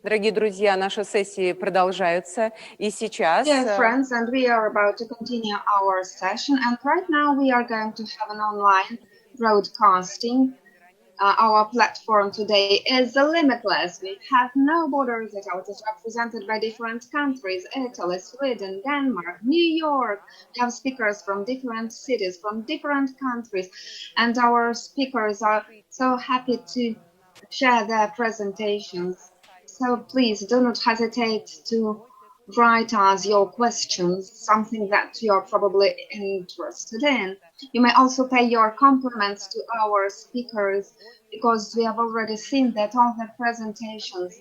Дорогие друзья, наши сессии продолжаются, и сейчас... Dear friends, and we are about to continue our session, and right now we are going to have an online broadcasting. Our platform today is limitless. We have no borders at all. It is represented by different countries: Italy, Sweden, Denmark, New York. We have speakers from different cities, from different countries, and our speakers are so happy to share their presentations. So please do not hesitate to write us your questions, something that you're probably interested in. You may also pay your compliments to our speakers, because we have already seen that all the presentations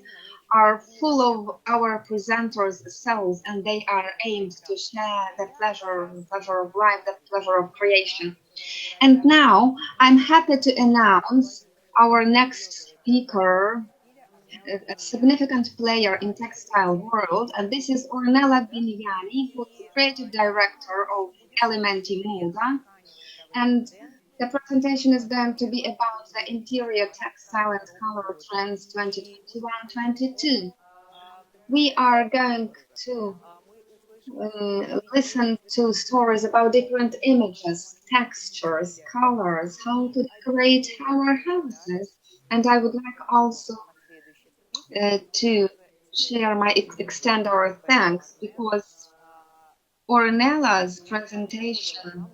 are full of our presenters' selves, and they are aimed to share the pleasure of life, the pleasure of creation. And now I'm happy to announce our next speaker, a significant player in textile world, and this is Ornella Bignami, who is the creative director of Elementi Moda. And the presentation is going to be about the interior textile and color trends 2021-22. We are going to listen to stories about different images, textures, colors, how to decorate our houses. And I would like also to share extend our thanks, because Ornella's presentation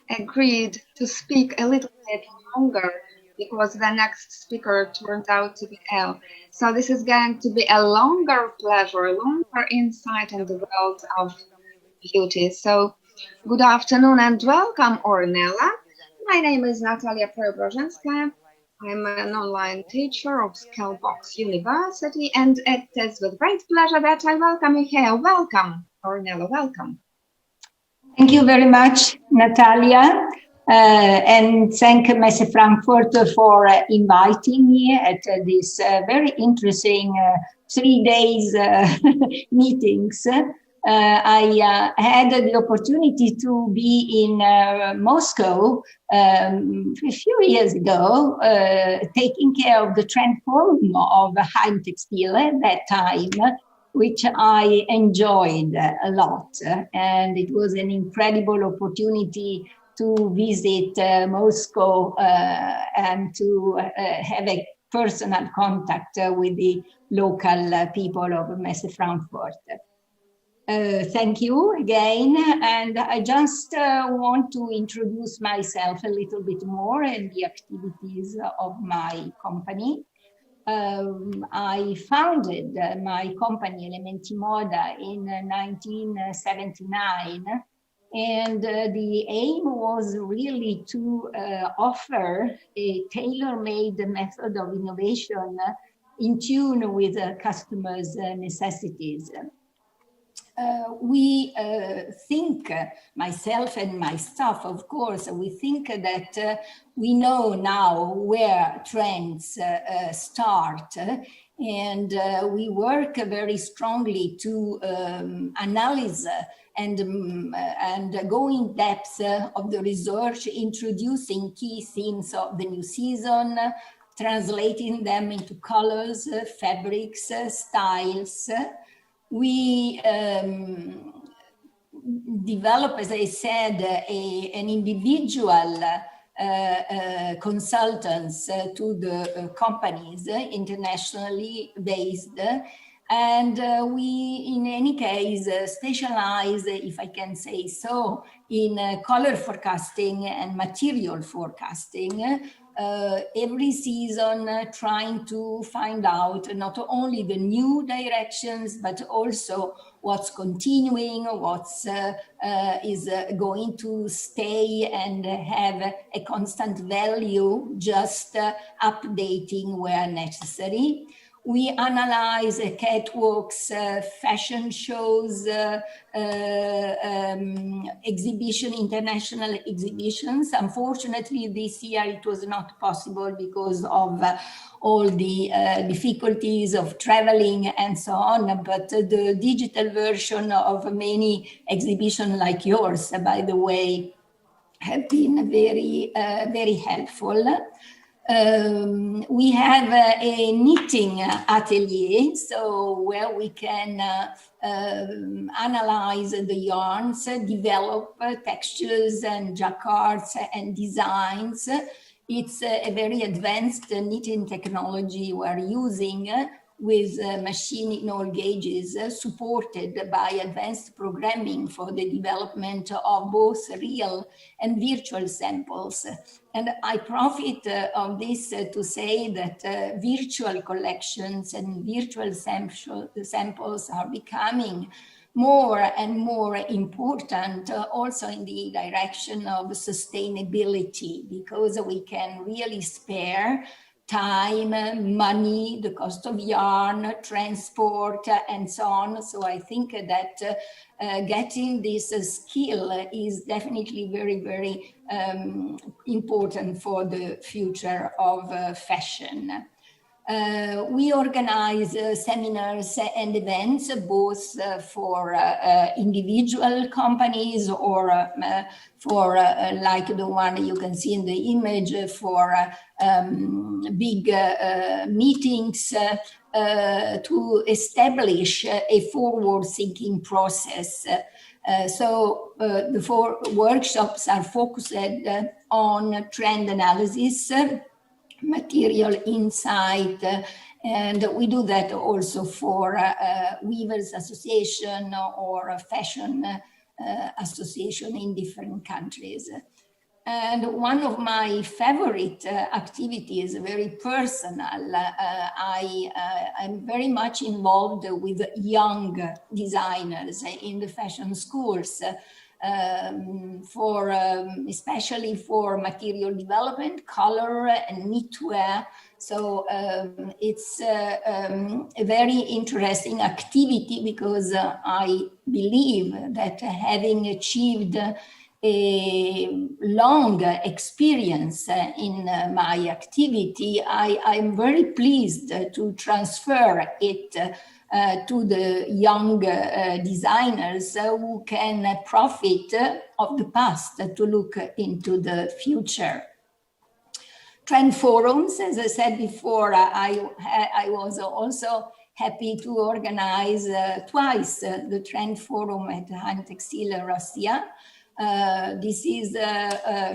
agreed to speak a little bit longer because the next speaker turned out to be ill. So this is going to be a longer pleasure, a longer insight in the world of beauty. So good afternoon and welcome, Ornella. My name is Natalia Preobrazhenskaya. I'm an online teacher of Scalebox University, and it is with great pleasure that I welcome you here. Welcome, Ornella, welcome. Thank you very much, Natalia, and thank Messe Frankfurt for inviting me at this very interesting 3 days meetings. I had the opportunity to be in Moscow a few years ago, taking care of the trend forum of Heim Textile at that time, which I enjoyed a lot. And it was an incredible opportunity to visit Moscow and to have a personal contact with the local people of Messe Frankfurt. Thank you again, and I just want to introduce myself a little bit more and the activities of my company. I founded my company, Elementi Moda, in 1979, and the aim was really to offer a tailor-made method of innovation in tune with customers' necessities. We think, myself and my staff, of course, we think that we know now where trends start, and we work very strongly to analyze and go in depth of the research, introducing key themes of the new season, translating them into colors, fabrics, styles. We develop, as I said, an individual consultants to the companies, internationally based. And we, in any case, specialize, if I can say so, in color forecasting and material forecasting. Every season trying to find out not only the new directions, but also what's continuing, what's is going to stay and have a constant value, just updating where necessary. We analyze catwalks, fashion shows, international exhibitions. Unfortunately, this year it was not possible because of all the difficulties of traveling and so on. But the digital version of many exhibitions like yours, by the way, have been very, very helpful. We have a knitting atelier, so where we can analyze the yarns, develop textures and jacquards and designs. It's a very advanced knitting technology we're using with machine in all gauges, supported by advanced programming for the development of both real and virtual samples. And I profit of this to say that virtual collections and virtual samples are becoming more and more important also in the direction of sustainability, because we can really spare time, money, the cost of yarn, transport, and so on. So I think that getting this skill is definitely very, very important for the future of fashion. We organize seminars and events, both for individual companies or for like the one you can see in the image, for big meetings to establish a forward-thinking process. So the 4 workshops are focused on trend analysis, material insight, and we do that also for Weavers Association or a fashion association in different countries. And one of my favorite activities, very personal, I'm very much involved with young designers in the fashion schools, especially for material development, color and knitwear. So it's a very interesting activity, because I believe that having achieved a long experience in my activity, I'm very pleased to transfer it to the young designers who can profit of the past to look into the future. Trend forums, as I said before, I was also happy to organize twice the Trend Forum at Heimtextil Russia. This is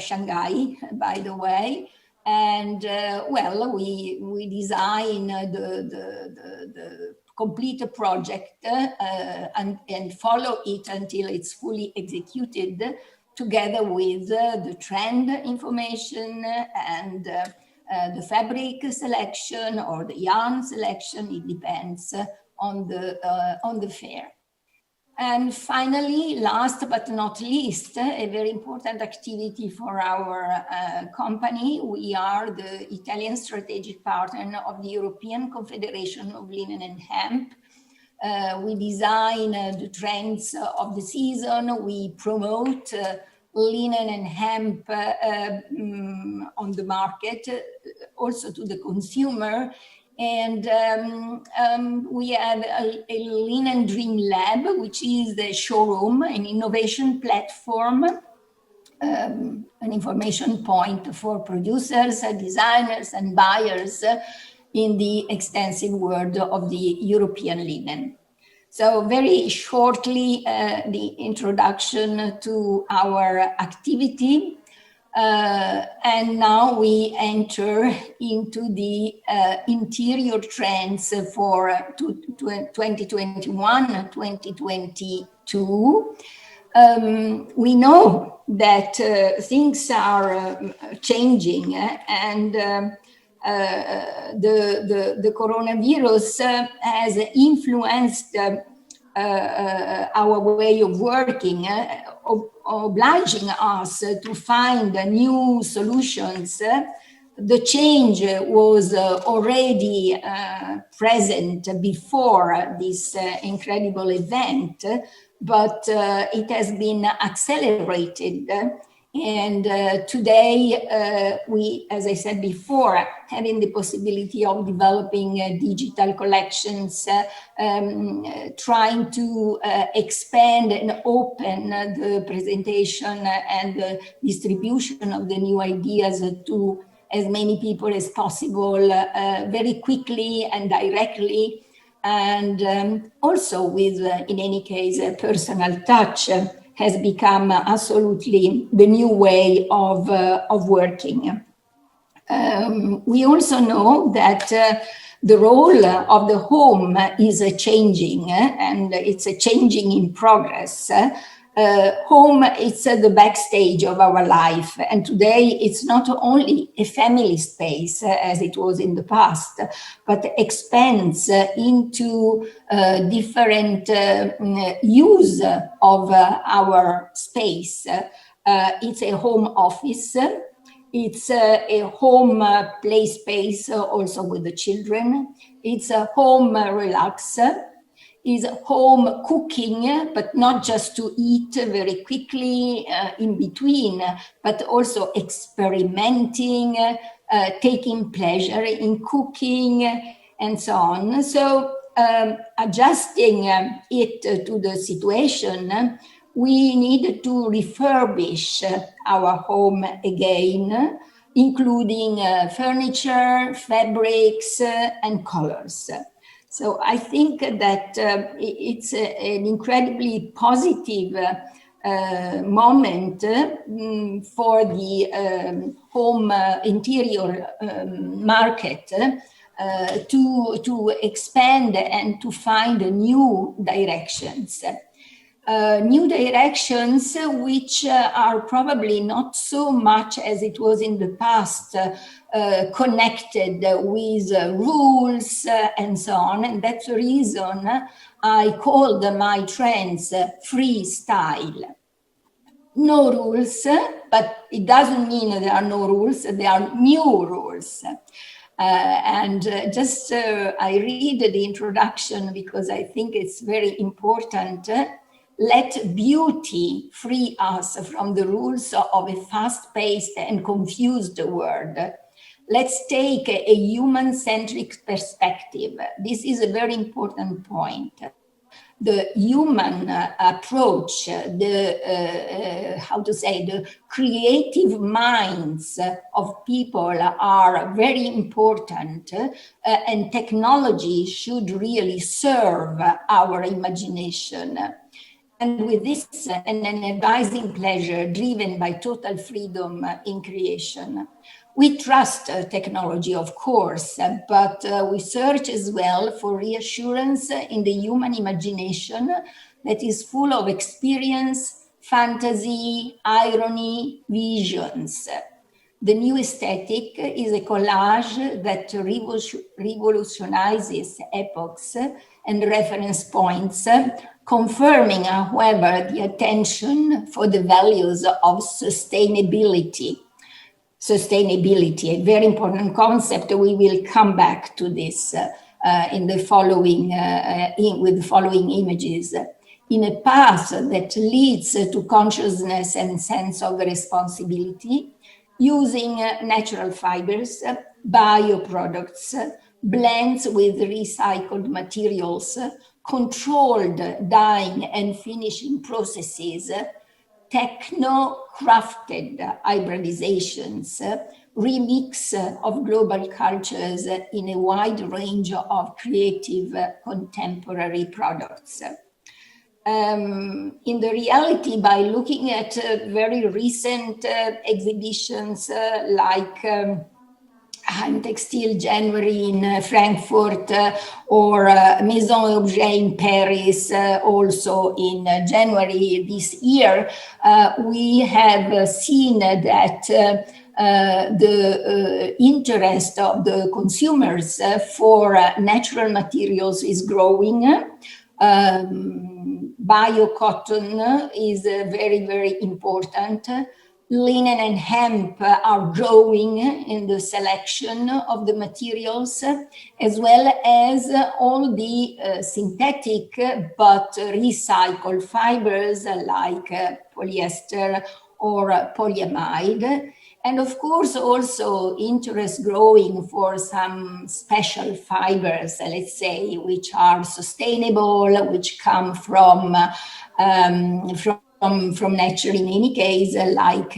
Shanghai, by the way, and well, we design the complete project and follow it until it's fully executed, together with the trend information and the fabric selection or the yarn selection. It depends on the fair. And finally, last but not least, a very important activity for our company. We are the Italian strategic partner of the European Confederation of Linen and Hemp. We design the trends of the season. We promote linen and hemp on the market, also to the consumer. And we have a Linen Dream Lab, which is the showroom, an innovation platform, an information point for producers, designers, and buyers in the extensive world of the European linen. So very shortly, the introduction to our activity. And now we enter into the interior trends for 2021-2022. We know that things are changing, and the coronavirus has influenced our way of working, obliging us to find new solutions. The change was already present before this incredible event, but it has been accelerated. And today, we, as I said before, having the possibility of developing digital collections, trying to expand and open the presentation and the distribution of the new ideas to as many people as possible, very quickly and directly, and also with, in any case, a personal touch has become absolutely the new way of working. We also know that the role of the home is changing, and it's a changing in progress. Home is the backstage of our life, and today it's not only a family space as it was in the past, but expands into different use of our space. It's a home office. It's a home play space also with the children. It's a home relax. It's home cooking, but not just to eat very quickly in between, but also experimenting, taking pleasure in cooking, and so on. So adjusting it to the situation, we need to refurbish our home again, including furniture, fabrics, and colors. So I think that it's an incredibly positive moment for the home interior market to expand and to find new directions. New directions which are probably not so much as it was in the past connected with rules and so on. And that's the reason I called my trends freestyle. No rules, but it doesn't mean there are no rules, there are new rules. I read the introduction because I think it's very important. Let beauty free us from the rules of a fast-paced and confused world. Let's take a human-centric perspective. This is a very important point. The human approach, the creative minds of people are very important, and technology should really serve our imagination. And with this, an energizing pleasure driven by total freedom in creation. We trust technology, of course, but we search as well for reassurance in the human imagination that is full of experience, fantasy, irony, visions. The new aesthetic is a collage that revolutionizes epochs and reference points, confirming, however, the attention for the values of sustainability. Sustainability, a very important concept. We will come back to this in the following, with the following images. In a path that leads to consciousness and sense of responsibility, using natural fibers, bioproducts, blends with recycled materials, controlled dyeing and finishing processes, techno-crafted hybridizations, remix of global cultures in a wide range of creative contemporary products. In the reality, by looking at very recent exhibitions like Textile January in Frankfurt or Maison Objet in Paris also in January this year, we have seen that the interest of the consumers for natural materials is growing. Bio-cotton is very, very important. Linen and hemp are growing in the selection of the materials, as well as all the synthetic but recycled fibers like polyester or polyamide. And of course, also interest growing for some special fibers, let's say, which are sustainable, which come from nature in any case, like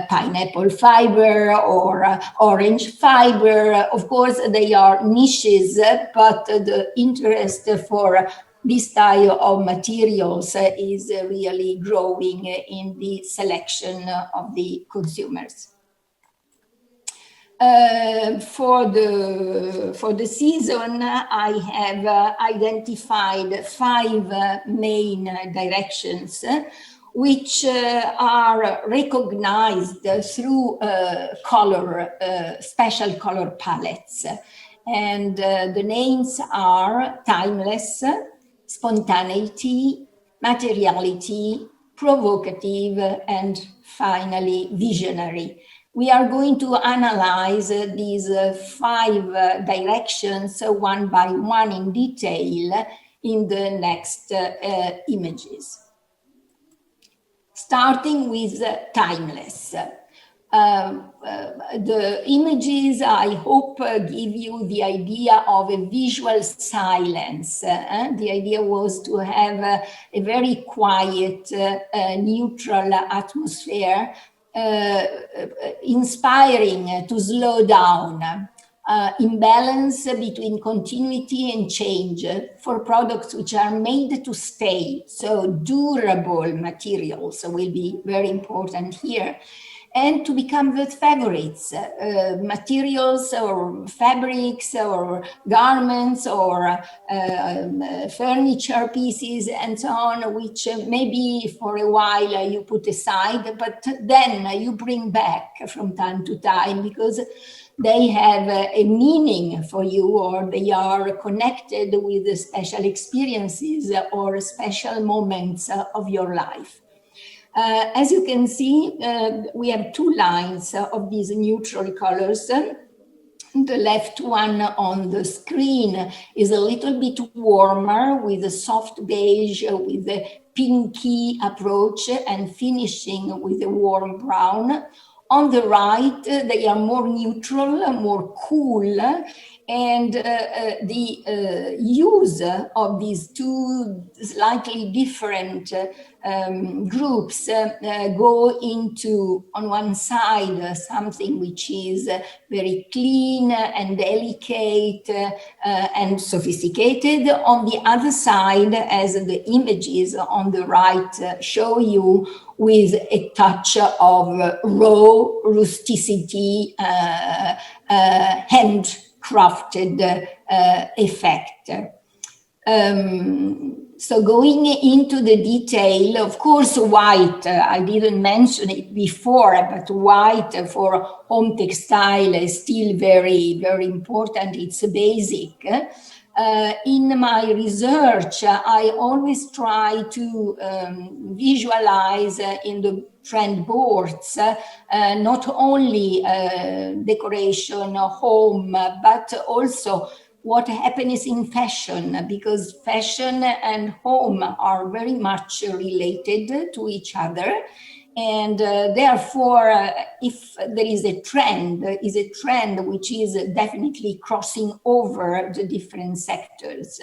pineapple fiber or orange fiber. Of course, they are niches, but the interest for this style of materials is really growing in the selection of the consumers. For the season, I have identified 5 main directions which are recognized through special color palettes. And the names are timeless, spontaneity, materiality, provocative, and finally visionary. We are going to analyze these 5 directions one by one in detail in the next images. Starting with timeless. The images, I hope, give you the idea of a visual silence. The idea was to have a very quiet, neutral atmosphere, inspiring to slow down, imbalance between continuity and change for products which are made to stay. So durable materials will be very important here. And to become the favorites, materials or fabrics or garments or furniture pieces and so on, which maybe for a while you put aside, but then you bring back from time to time because they have a meaning for you, or they are connected with special experiences or special moments of your life. As you can see, we have 2 lines of these neutral colors. The left one on the screen is a little bit warmer with a soft beige, with a pinky approach and finishing with a warm brown. On the right, they are more neutral, more cool, and the use of these 2 slightly different groups go into, on one side, something which is very clean and delicate and sophisticated. On the other side, as the images on the right show you, with a touch of raw rusticity, handcrafted effect. So going into the detail, of course, white, I didn't mention it before, but white for home textile is still very, very important. It's a basic. In my research, I always try to visualize in the trend boards not only decoration, home, but also what happens in fashion, because fashion and home are very much related to each other. And therefore, if there is a trend which is definitely crossing over the different sectors.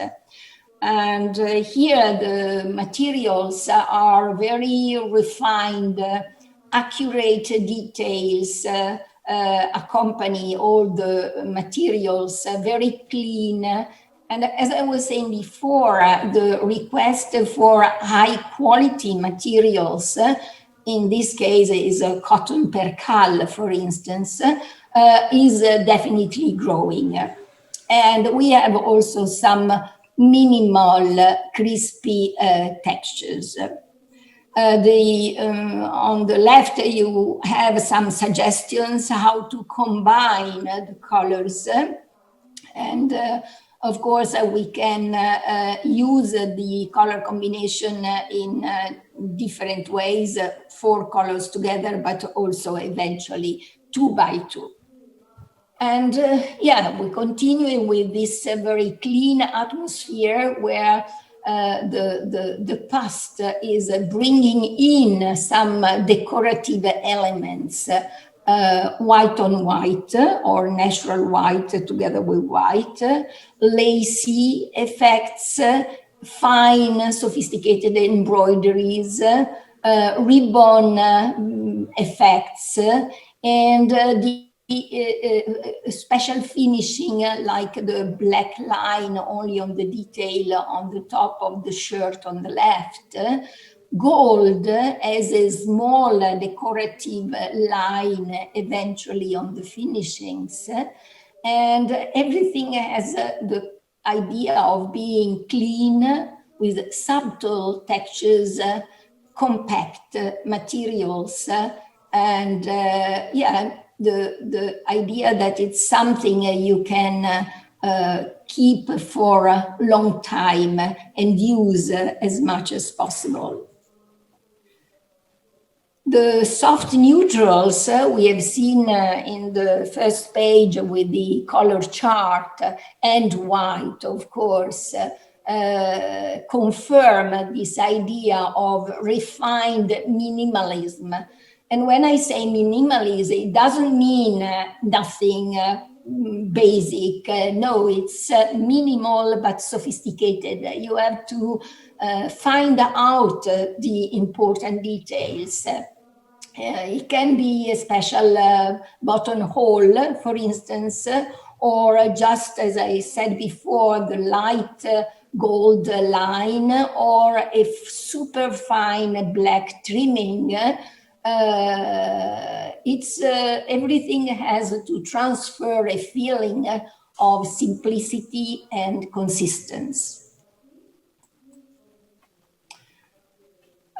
And here the materials are very refined, accurate details accompany all the materials, very clean. And as I was saying before, the request for high quality materials, in this case is a cotton percale, for instance, is definitely growing. And we have also some minimal crispy textures. On the left, you have some suggestions how to combine the colors. And of course, we can use the color combination in different ways, 4 colors together, but also eventually 2 by 2. And yeah, we continue with this very clean atmosphere where the past is bringing in some decorative elements, white on white or natural white together with white, lacy effects, fine sophisticated embroideries, ribbon effects, and the special finishing like the black line only on the detail on the top of the shirt on the left, gold as a small decorative line eventually on the finishings, and everything has the idea of being clean with subtle textures, compact materials, and yeah, the idea that it's something you can keep for a long time and use as much as possible. The soft neutrals we have seen in the first page with the color chart, and white, of course, confirm this idea of refined minimalism. And when I say minimalism, it doesn't mean nothing basic. No, it's minimal but sophisticated. You have to find out the important details. It can be a special buttonhole, for instance, or just as I said before, the light gold line, or a super fine black trimming. It's everything has to transfer a feeling of simplicity and consistency.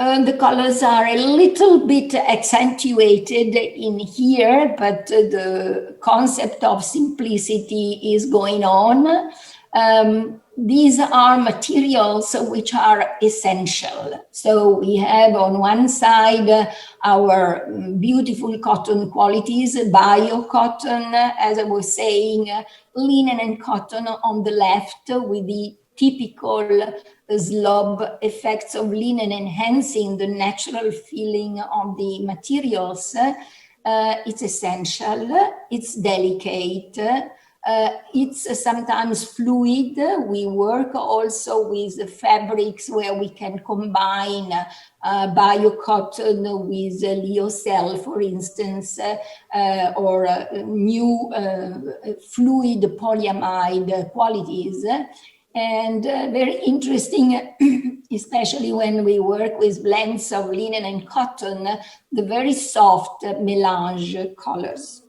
The colors are a little bit accentuated in here, but the concept of simplicity is going on. These are materials which are essential. So we have on one side our beautiful cotton qualities, bio cotton, as I was saying, linen and cotton on the left, with the typical slob effects of linen enhancing the natural feeling of the materials. It's essential, it's delicate, it's sometimes fluid. We work also with fabrics where we can combine bio cotton with lyocell, for instance, or new fluid polyamide qualities. And very interesting, especially when we work with blends of linen and cotton, the very soft melange colors.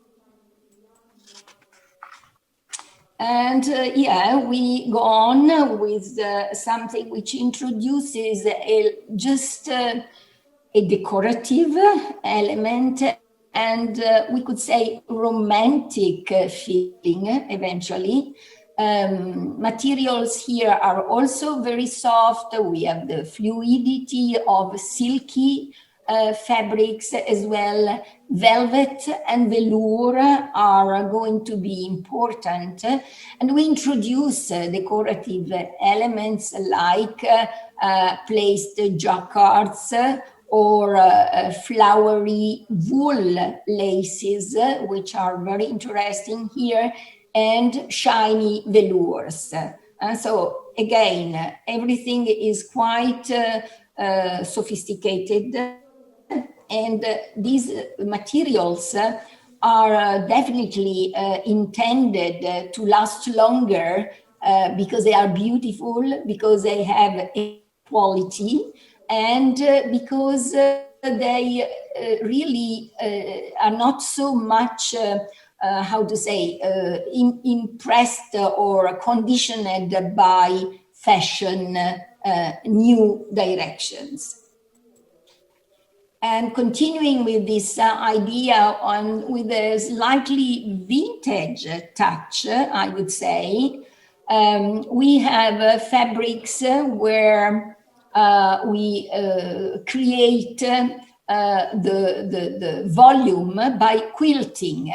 And yeah, we go on with something which introduces just a decorative element, and we could say romantic feeling eventually. Materials here are also very soft. We have the fluidity of silky fabrics as well. Velvet and velour are going to be important. And we introduce decorative elements like placed jacquards or flowery wool laces, which are very interesting here, and shiny velours. So again, everything is quite sophisticated, and these materials are definitely intended to last longer because they are beautiful, because they have a quality, and because they really are not so much how to say, impressed or conditioned by fashion new directions. And continuing with this idea with a slightly vintage touch, I would say, we have fabrics where we create the volume by quilting.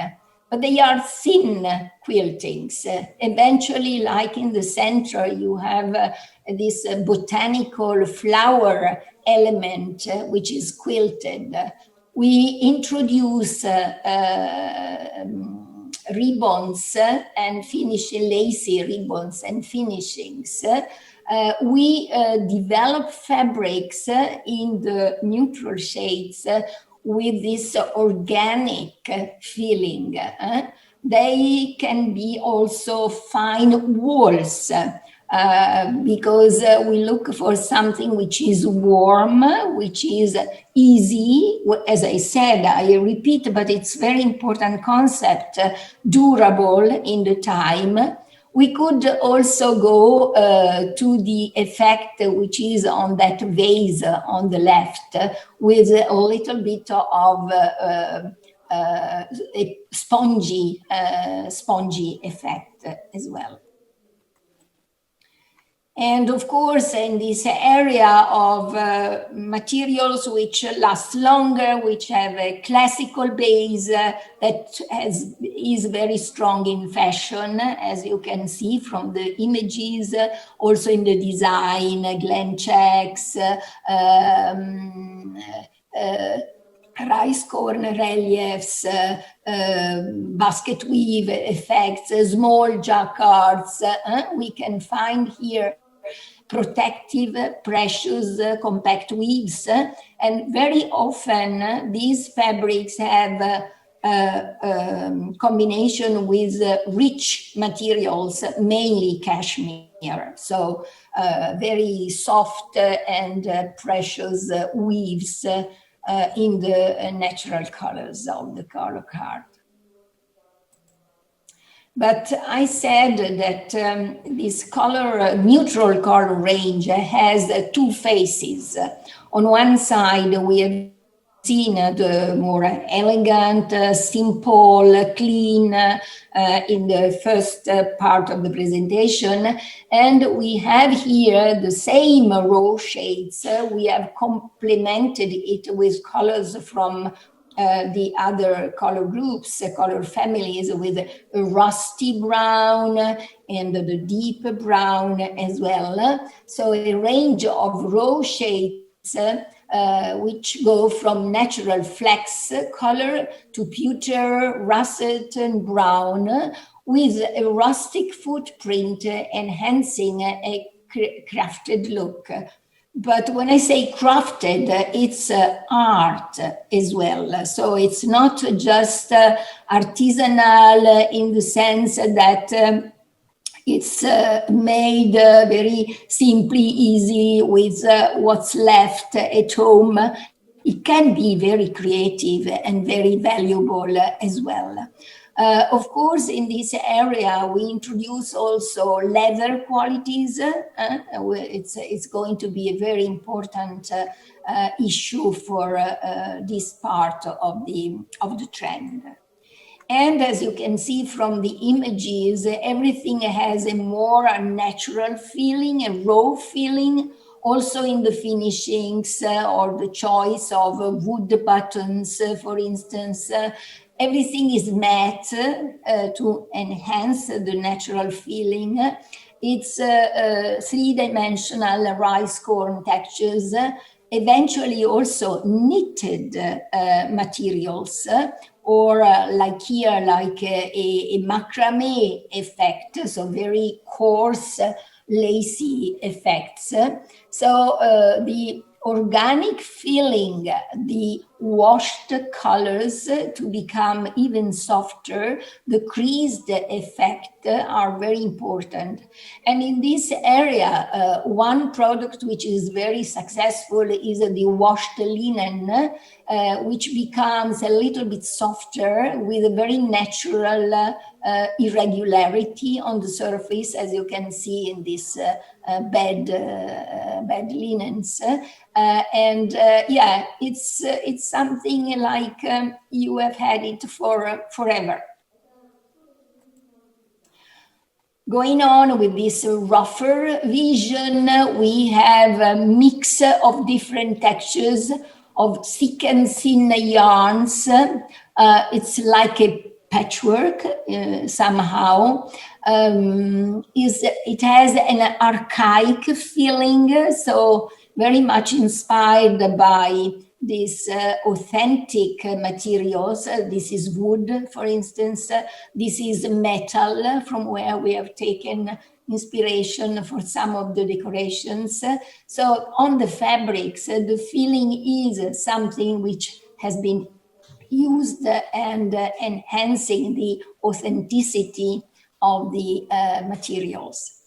But they are thin quiltings. Eventually, like in the center, you have this botanical flower element, which is quilted. We introduce ribbons and lacy ribbons and finishings we develop fabrics in the neutral shades with this organic feeling. They can be also fine walls because we look for something which is warm, which is easy. As I said, I repeat, but it's very important concept, durable in the time. We could also go to the effect which is on that vase on the left with a little bit of a spongy effect as well. And of course, in this area of materials which last longer, which have a classical base that is very strong in fashion, as you can see from the images, also in the design, Glen checks, rice corn reliefs, basket weave effects, small jacquards. We can find here protective, precious, compact weaves. And very often these fabrics have combination with rich materials, mainly cashmere. So very soft and precious weaves in the natural colors of the color card. But I said that this neutral color range has two faces. On one side, we have seen the more elegant, simple, clean in the first part of the presentation. And we have here the same raw shades. We have complemented it with colors from the other color groups, color families, with a rusty brown and the deep brown as well. So a range of raw shades which go from natural flax color to pewter, russet, and brown, with a rustic footprint enhancing a crafted look. But when I say crafted, it's art as well. So it's not just artisanal in the sense that it's made very simply, easy with what's left at home. It can be very creative and very valuable as well. Of course, in this area, we introduce also leather qualities. It's going to be a very important issue for this part of the trend. And as you can see from the images, everything has a more natural feeling, a raw feeling, also in the finishings or the choice of wood buttons, for instance. Everything is matte to enhance the natural feeling. It's three-dimensional rice corn textures, eventually also knitted materials, or like here, like a macrame effect, so very coarse, lacy effects. So the organic feeling, the washed colors to become even softer, the creased effect are very important. And in this area, one product which is very successful is the washed linen, which becomes a little bit softer with a very natural irregularity on the surface, as you can see in this bed linens. Yeah, it's something like you have had it for forever. Going on with this rougher vision, we have a mix of different textures of thick and thin yarns. It's like a patchwork somehow. It has an archaic feeling, so very much inspired by these authentic materials. This is wood, for instance. This is metal, from where we have taken inspiration for some of the decorations. So on the fabrics, the feeling is something which has been used and enhancing the authenticity of the materials.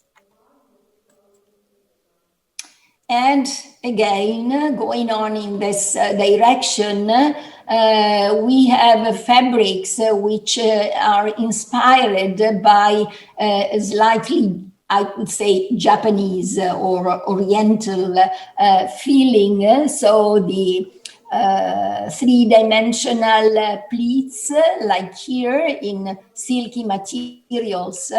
And again, going on in this direction, we have fabrics which are inspired by slightly, I would say, Japanese or Oriental feeling. So the three-dimensional pleats, like here in silky materials.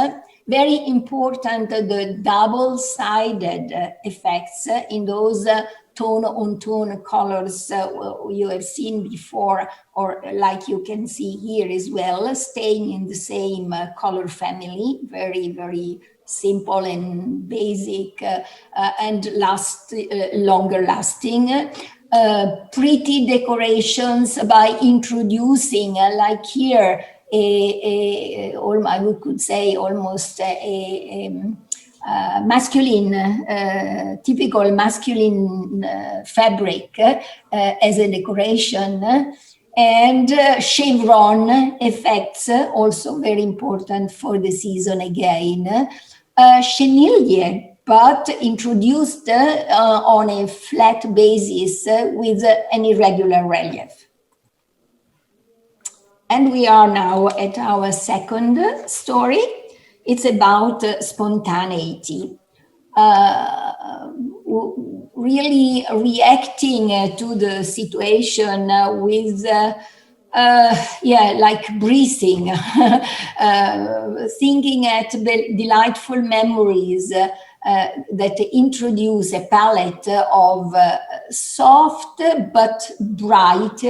Very important, the double-sided effects in those tone-on-tone colors you have seen before, or like you can see here as well, staying in the same color family, very, very simple and basic and longer lasting. Pretty decorations by introducing, like here, or I could say almost a masculine, typical masculine fabric as a decoration, and chevron effects, also very important for the season again. Chenille, but introduced on a flat basis with an irregular relief. And we are now at our second story. It's about spontaneity. Really reacting to the situation with, like breathing, thinking at delightful memories that introduce a palette of soft but bright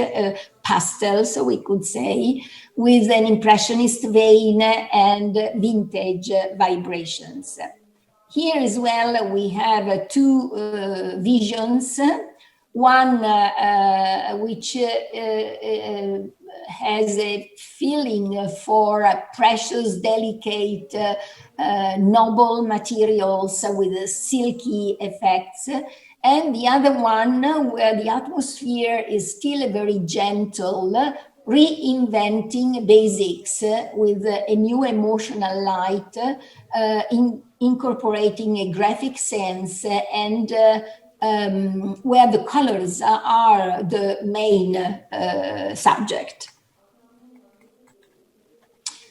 pastels, we could say, with an impressionist vein and vintage vibrations. Here as well, we have two visions. One which has a feeling for precious, delicate, noble materials with silky effects. And the other one where the atmosphere is still very gentle, reinventing basics with a new emotional light, incorporating a graphic sense and where the colors are the main subject.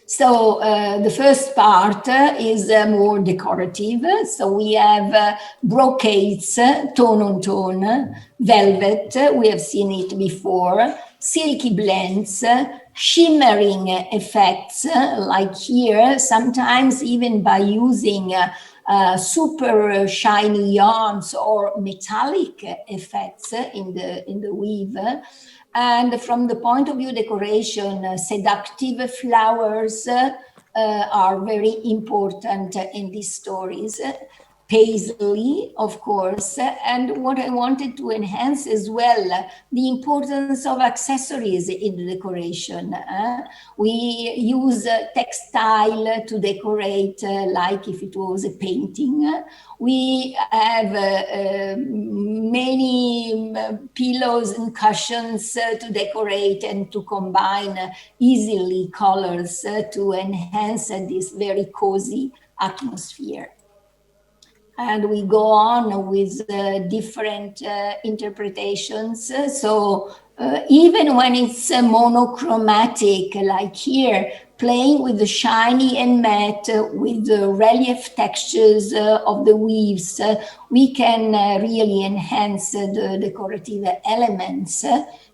So the first part is more decorative. So we have brocades, tone-on-tone, velvet, we have seen it before, silky blends, shimmering effects, like here, sometimes even by using super shiny yarns or metallic effects in the weave. And from the point of view decoration, seductive flowers are very important in these stories. Paisley, of course, and what I wanted to enhance as well, the importance of accessories in the decoration. We use textile to decorate like if it was a painting. We have many pillows and cushions to decorate and to combine easily colors to enhance this very cozy atmosphere. And we go on with different interpretations. So even when it's monochromatic, like here, playing with the shiny and matte, with the relief textures of the weaves, we can really enhance the decorative elements.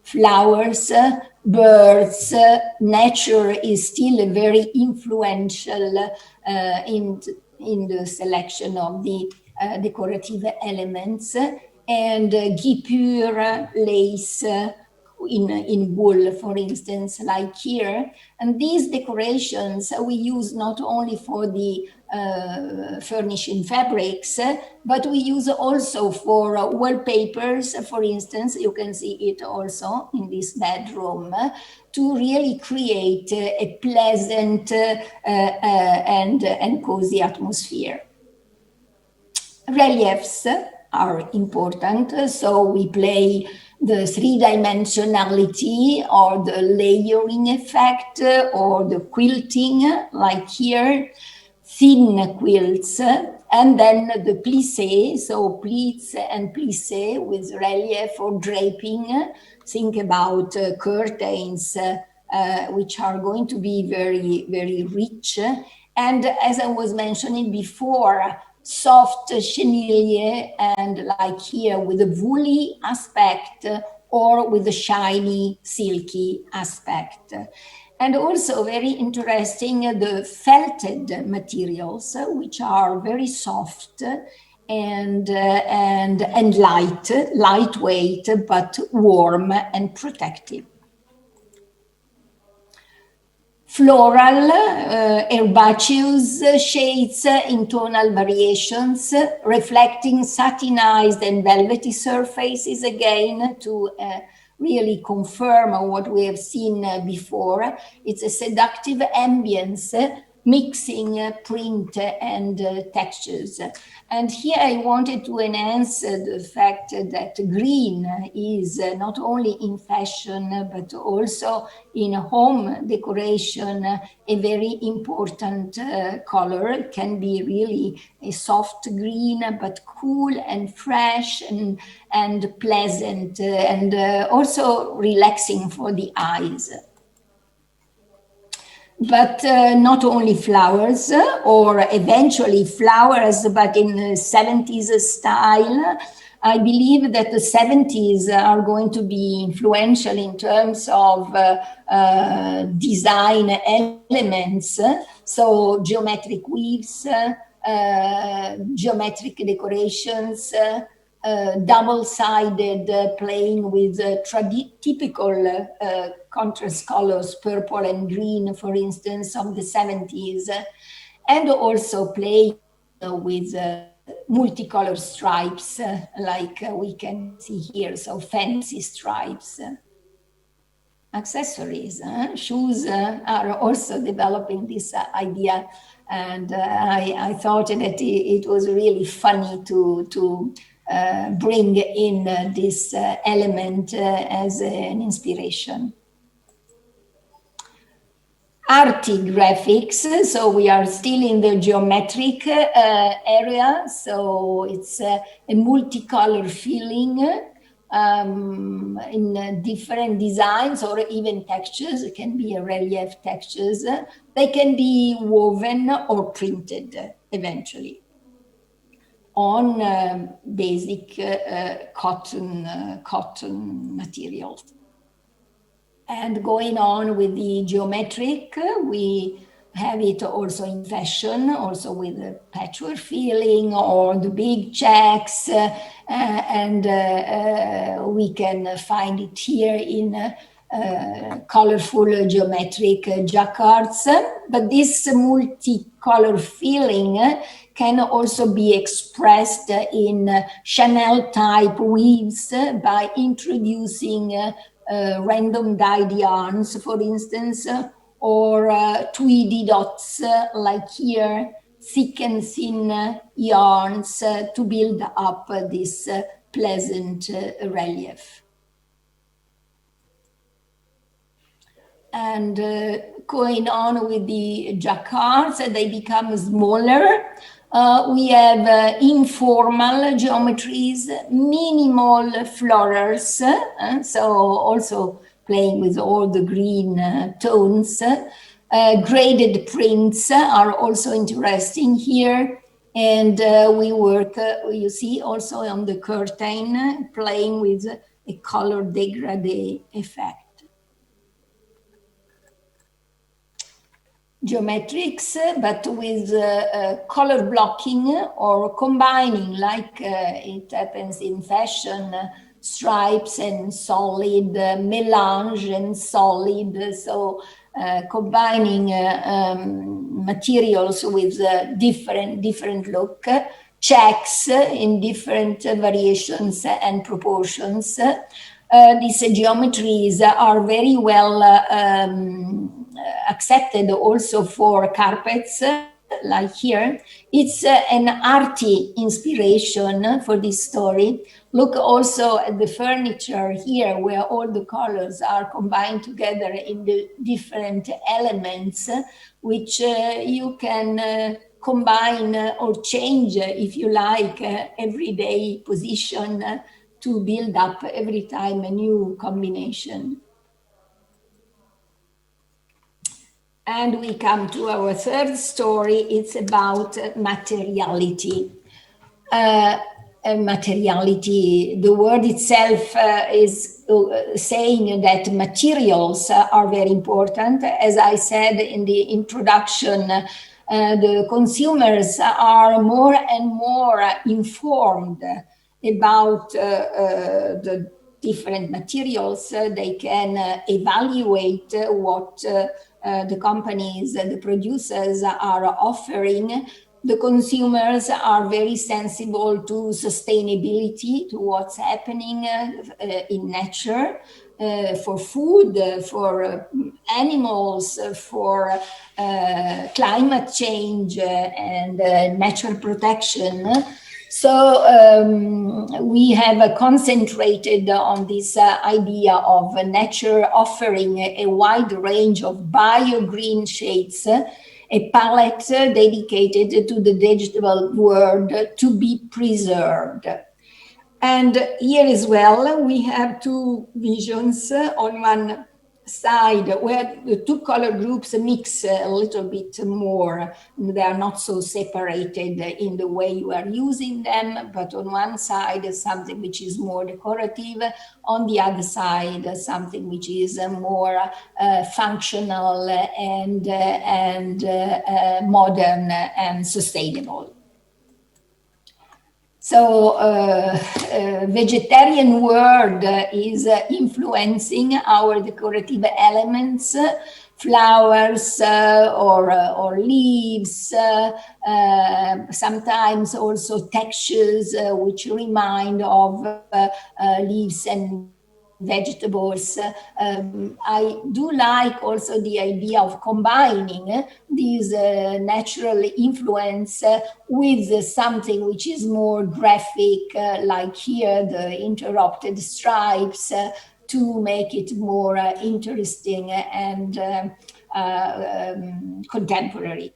Flowers, birds, nature is still very influential in the selection of the decorative elements, and guipure lace in wool, for instance, like here. And these decorations we use not only for the furnishing fabrics, but we use also for wallpapers, for instance. You can see it also in this bedroom, to really create a pleasant and cozy atmosphere. Reliefs are important, so we play the three-dimensionality or the layering effect or the quilting, like here, thin quilts, and then the plissé, so pleats and plissé with relief or draping. Think about curtains, which are going to be very, very rich. And as I was mentioning before, soft chenille and like here with a woolly aspect or with a shiny silky aspect. And also very interesting, the felted materials, which are very soft and lightweight, but warm and protective. Floral, herbaceous shades in tonal variations, reflecting satinized and velvety surfaces again to really confirm what we have seen before. It's a seductive ambience, mixing print and textures. And here I wanted to enhance the fact that green is not only in fashion, but also in home decoration, a very important color. It can be really a soft green, but cool and fresh and pleasant and also relaxing for the eyes. But not only flowers or eventually flowers, but in the 70s style. I believe that the 70s are going to be influential in terms of design elements. So geometric weaves, geometric decorations, double-sided playing with typical contrast colors, purple and green, for instance, of the 70s, and also playing with multicolor stripes, like we can see here, so fancy stripes. Accessories, shoes are also developing this idea, and I thought that it was really funny to bring in this element as an inspiration. Arti Graphics, so we are still in the geometric area, so it's a multicolor feeling in different designs or even textures. It can be relief textures. They can be woven or printed eventually on basic cotton materials. And going on with the geometric, we have it also in fashion, also with the patchwork feeling or the big checks, and we can find it here in colorful geometric jacquards. But this multicolor feeling can also be expressed in Chanel type weaves by introducing random dyed yarns, for instance, or tweedy dots like here, thick and thin yarns to build up this pleasant relief. And going on with the jacquards, they become smaller. We have informal geometries, minimal florals, so also playing with all the green tones. Graded prints are also interesting here. And we work, you see, also on the curtain, playing with a color dégradé effect. Geometrics, but with color blocking or combining, like it happens in fashion, stripes and solid, melange and solid. So combining materials with different look, checks in different variations and proportions. These geometries are very well accepted also for carpets like here. It's an Arti inspiration for this story. Look also at the furniture here, where all the colors are combined together in the different elements, which you can combine or change, if you like, everyday position to build up every time a new combination. And we come to our third story. It's about materiality. Materiality, the word itself is saying that materials are very important. As I said in the introduction, the consumers are more and more informed about the different materials. They can evaluate what the companies, the producers are offering. The consumers are very sensible to sustainability, to what's happening in nature, for food, for animals, for climate change and natural protection. So we have concentrated on this idea of nature offering a wide range of bio-green shades, a palette dedicated to the digital world to be preserved. And here as well, we have two visions. On one side, where the two color groups mix a little bit more. They are not so separated in the way you are using them, but on one side, something which is more decorative. On the other side, something which is more functional and modern and sustainable. So vegetarian world is influencing our decorative elements, flowers or leaves, sometimes also textures which remind of leaves and vegetables. I do like also the idea of combining these natural influence with something which is more graphic, like here the interrupted stripes, to make it more interesting and contemporary.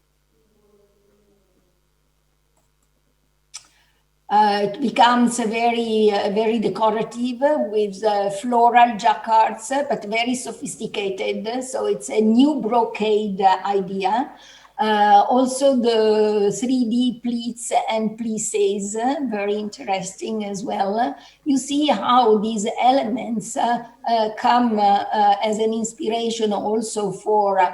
It becomes very decorative with floral jacquards, but very sophisticated. So it's a new brocade idea. Also the 3D pleats and plisses, very interesting as well. You see how these elements come as an inspiration also for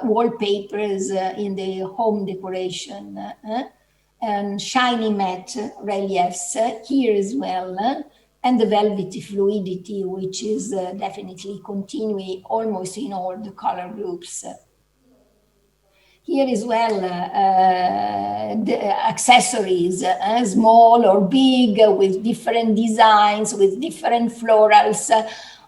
wallpapers in the home decoration. And shiny matte reliefs here as well, and the velvety fluidity, which is definitely continuing almost in all the color groups. Here as well, the accessories, small or big, with different designs, with different florals.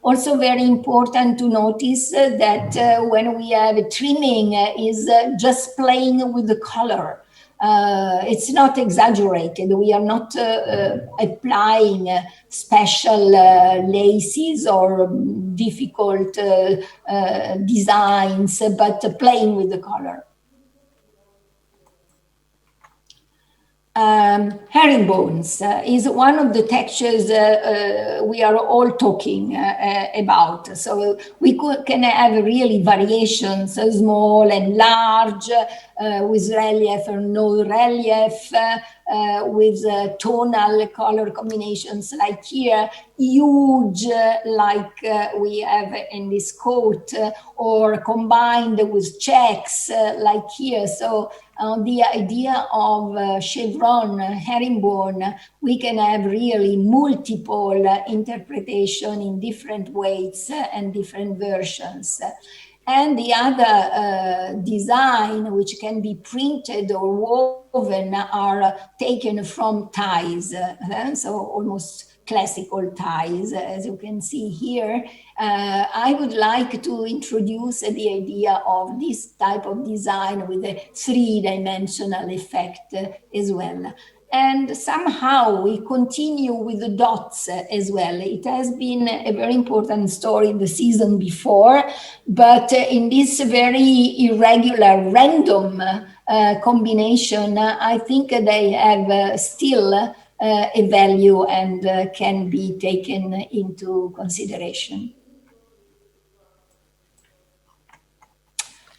Also very important to notice that when we have a trimming is just playing with the color. It's not exaggerated. We are not applying special laces or difficult designs, but playing with the color. Herringbones is one of the textures we are all talking about. So we can have really variations, small and large, with relief or no relief, with tonal color combinations like here, huge like we have in this coat, or combined with checks like here. So the idea of chevron, herringbone, we can have really multiple interpretation in different ways and different versions. And the other design, which can be printed or woven, are taken from ties. So almost classical ties, as you can see here. I would like to introduce the idea of this type of design with a three-dimensional effect as well. And somehow we continue with the dots as well. It has been a very important story in the season before, but in this very irregular, random combination, I think they have still a value and can be taken into consideration.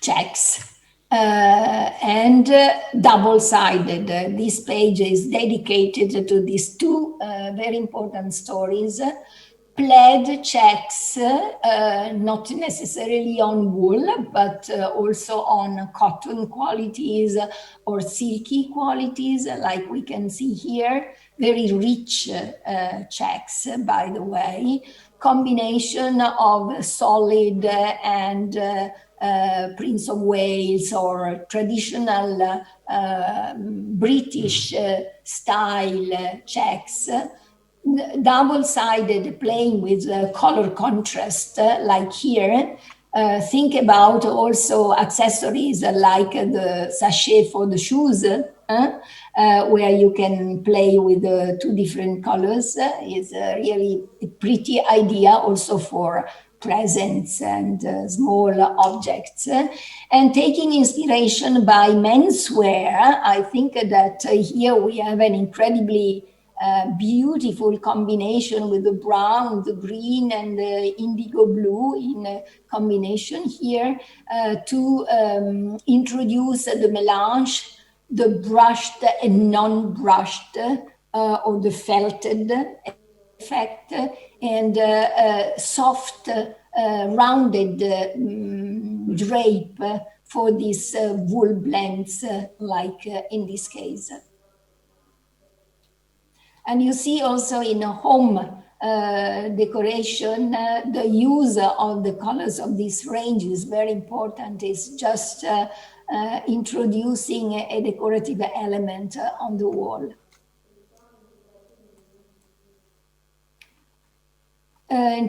Checks. And double-sided. This page is dedicated to these two very important stories. Plaid checks, not necessarily on wool, but also on cotton qualities or silky qualities, like we can see here. Very rich checks, by the way. Combination of solid and Prince of Wales or traditional British style checks, double-sided, playing with color contrast like here. Think about also accessories like the sachet for the shoes, where you can play with two different colors. Is really a pretty idea also for presents and small objects. And taking inspiration by menswear, I think that here we have an incredibly beautiful combination with the brown, the green, and the indigo blue in combination here to introduce the melange, the brushed and non-brushed or the felted effect, and soft rounded drape for these wool blends like in this case. And you see also in a home decoration, the use of the colors of this range is very important. It's just introducing a decorative element on the wall. In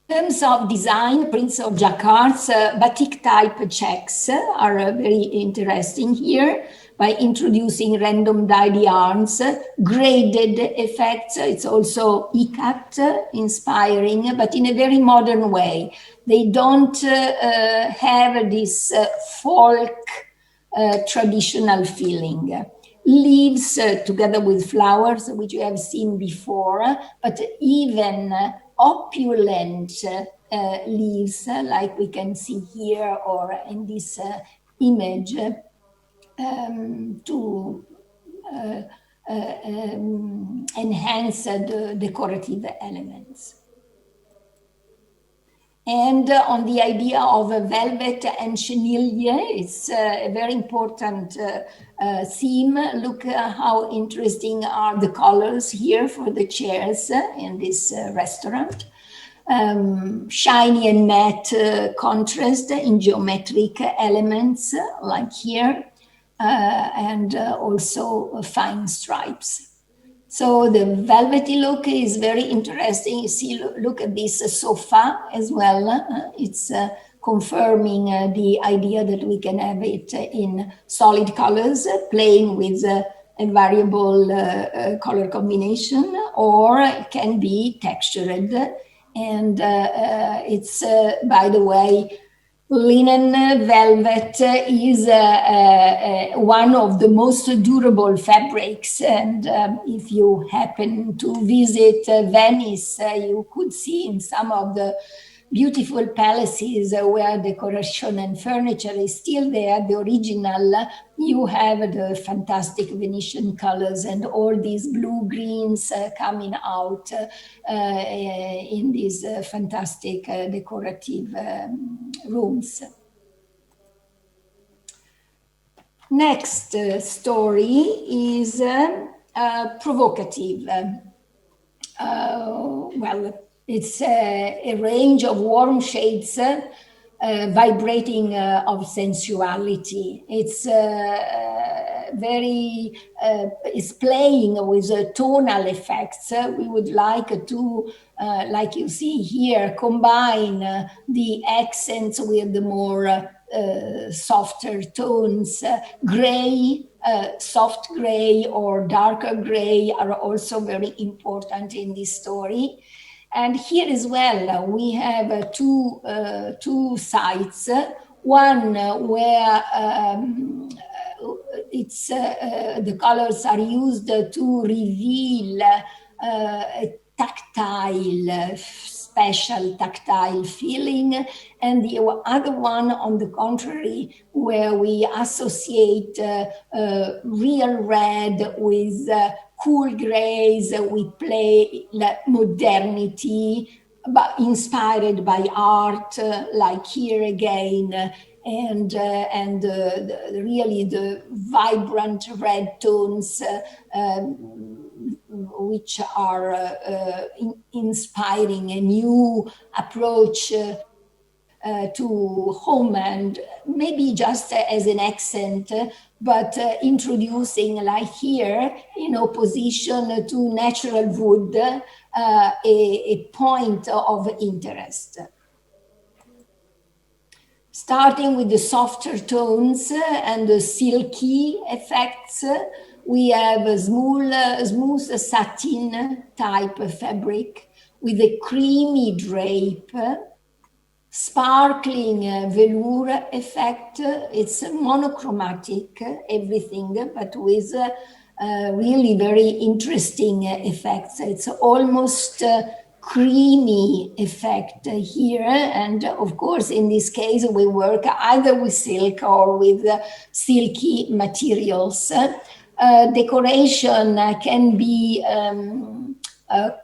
terms of design, prints of jacquards, batik type checks are very interesting here by introducing random dyed yarns, graded effects. It's also ikat inspiring, but in a very modern way. They don't have this folk traditional feeling. Leaves together with flowers, which you have seen before, but even opulent leaves, like we can see here or in this image, to enhance the decorative elements. And on the idea of velvet and chenille, it's a very important theme. Look how interesting are the colors here for the chairs in this restaurant. Shiny and matte contrast in geometric elements like here, and also fine stripes. So the velvety look is very interesting. You see, look at this sofa as well. It's confirming the idea that we can have it in solid colors, playing with a variable color combination, or it can be textured. And it's, by the way, linen velvet is one of the most durable fabrics. And if you happen to visit Venice, you could see in some of the beautiful palaces where decoration and furniture is still there, the original, you have the fantastic Venetian colors and all these blue greens coming out in these fantastic decorative rooms. Next story is provocative. Well, it's a range of warm shades vibrating of sensuality. It's is playing with tonal effects. We would like to, like you see here, combine the accents with the more softer tones. Gray, soft gray or darker gray are also very important in this story. And here as well, we have two sites. One where the colors are used to reveal a tactile, special tactile feeling, and the other one, on the contrary, where we associate real red with cool grays. We play modernity, but inspired by art, like here again, and really the vibrant red tones, which are inspiring a new approach to home, and maybe just as an accent, but introducing, like here, in opposition to natural wood, a point of interest. Starting with the softer tones and the silky effects, we have a smooth satin type of fabric with a creamy drape, sparkling velour effect. It's monochromatic, everything, but with really very interesting effects. It's almost creamy effect here. And of course, in this case, we work either with silk or with silky materials. Decoration can be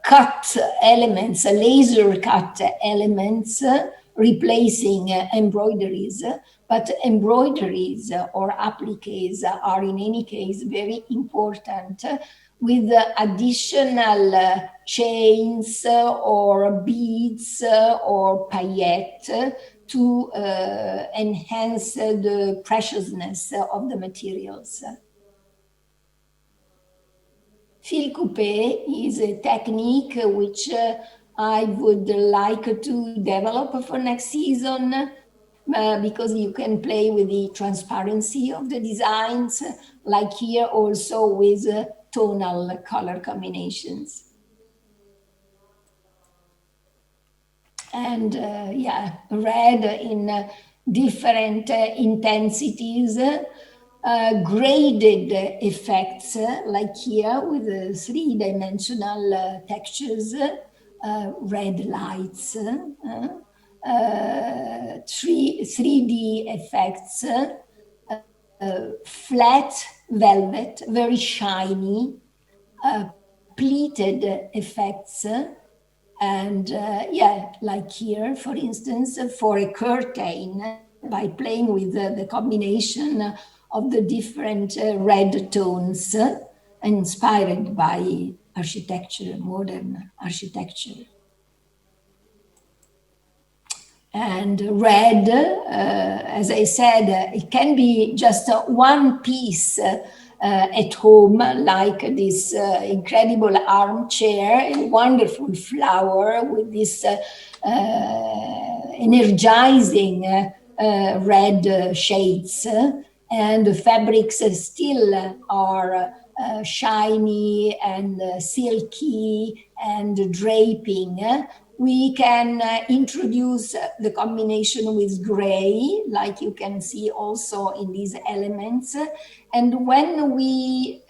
cut elements, laser cut elements, replacing embroideries, but embroideries or appliques are in any case very important, with additional chains or beads or paillettes to enhance the preciousness of the materials. Fil coupé is a technique which I would like to develop for next season, because you can play with the transparency of the designs, like here also with tonal color combinations. And yeah, red in different intensities, graded effects, like here with three-dimensional textures, red lights, 3D effects, flat velvet, very shiny, pleated effects, and yeah, like here, for instance, for a curtain, by playing with the combination of the different red tones, inspired by architecture, modern architecture. And red, as I said, it can be just one piece at home, like this incredible armchair, a wonderful flower with this energizing red shades, and the fabrics still are shiny and silky and draping. We can introduce the combination with gray, like you can see also in these elements. And when we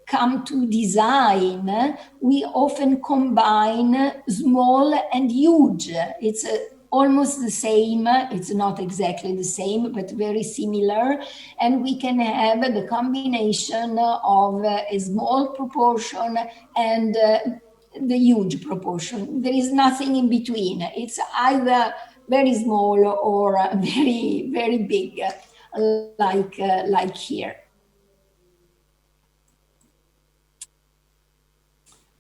come to design, we often combine small and huge. It's almost the same. It's not exactly the same, but very similar. And we can have the combination of a small proportion and the huge proportion. There is nothing in between. It's either very small or very, very big, like here.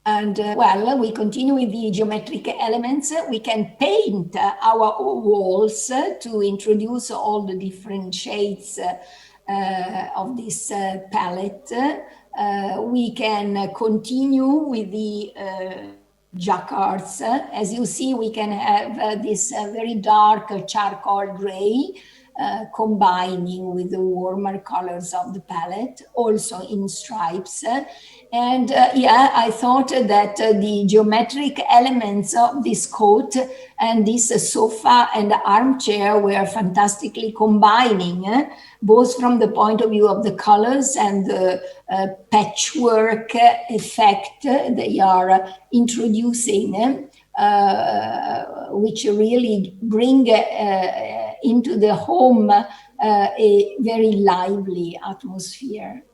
And well, we continue with the geometric elements. We can paint our walls to introduce all the different shades palette. We can continue with the jacquards. As you see, we can have this very dark charcoal gray combining with the warmer colors of the palette, also in stripes. And yeah, I thought that the geometric elements of this coat and this sofa and armchair were fantastically combining, both from the point of view of the colors and the patchwork effect they are introducing, which really bring into the home a very lively atmosphere.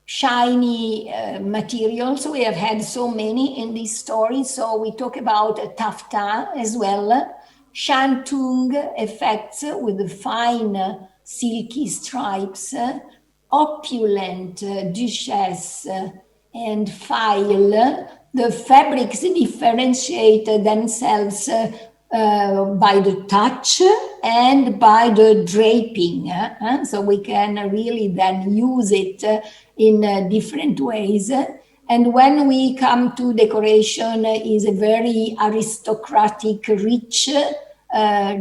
Shiny materials. We have had so many in this story. So we talk about taffeta as well. Shantung effects with the fine silky stripes. Opulent duchesse and file. The fabrics differentiate themselves by the touch and by the draping. So we can really then use it in different ways. And when we come to decoration, is a very aristocratic, rich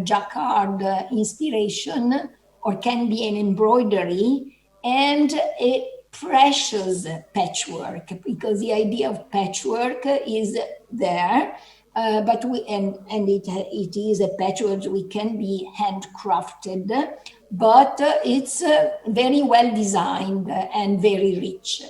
jacquard inspiration, or can be an embroidery, and a precious patchwork, because the idea of patchwork is there. But it is a patchwork we can be handcrafted, but it's very well designed and very rich.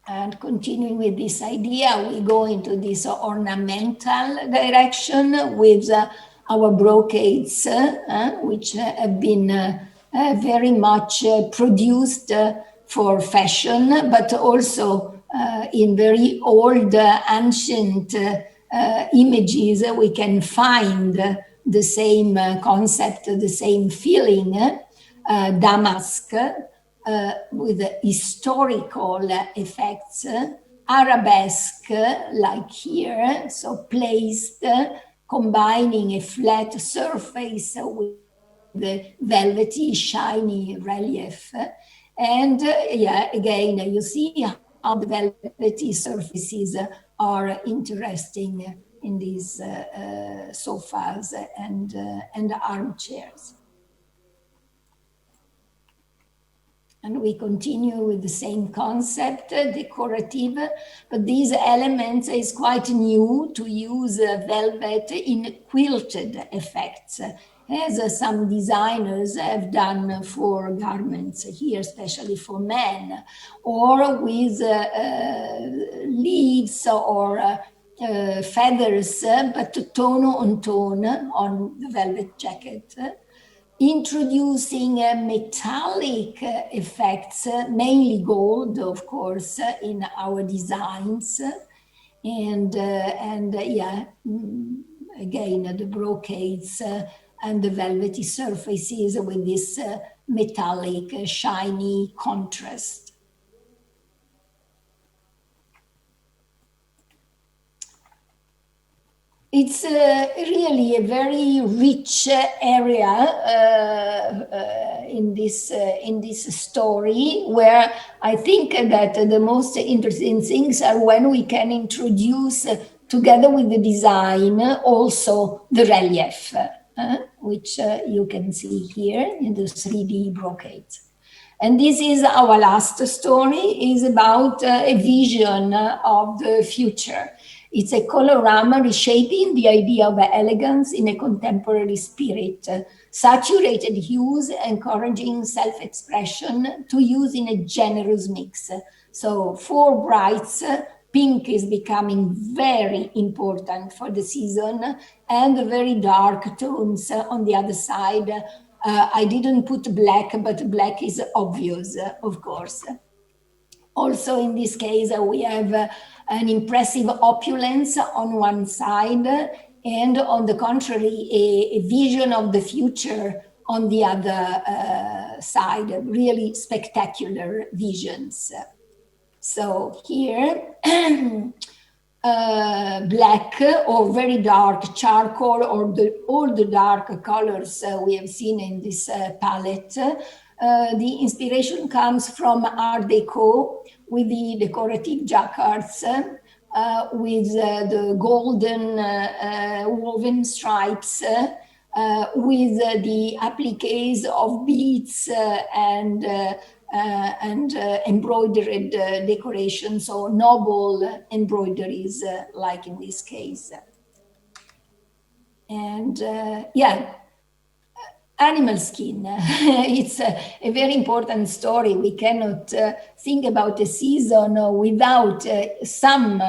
And continuing with this idea, we go into this ornamental direction with our brocades, which have been very much produced for fashion, but also in very old, ancient images, we can find the same concept, the same feeling. Damask with historical effects, arabesque like here, so placed, combining a flat surface with the velvety, shiny relief. And yeah, again, you see how the velvety surfaces are interesting in these sofas and armchairs. And we continue with the same concept, decorative, but these elements is quite new to use velvet in quilted effects, as some designers have done for garments here, especially for men, or with leaves or feathers, but tone on tone on the velvet jacket. Introducing metallic effects, mainly gold, of course, in our designs. And yeah, again, the brocades and the velvety surfaces with this metallic, shiny contrast. It's really a very rich area in this story, where I think that the most interesting things are when we can introduce, together with the design, also the relief, which you can see here in the 3D brocades. And this is our last story, is about a vision of the future. It's a colorama reshaping the idea of elegance in a contemporary spirit, saturated hues encouraging self-expression to use in a generous mix. So 4 brights, pink is becoming very important for the season, and the very dark tones on the other side. I didn't put black, but black is obvious, of course. Also, in this case, we have an impressive opulence on one side, and on the contrary, a vision of the future on the other side, really spectacular visions. So here, black or very dark charcoal or all the dark colors we have seen in this palette. The inspiration comes from Art Deco with the decorative jacquards, with the golden woven stripes, with the appliques of beads and embroidered decorations or noble embroideries, like in this case. And yeah, animal skin. It's a very important story. We cannot think about a season without some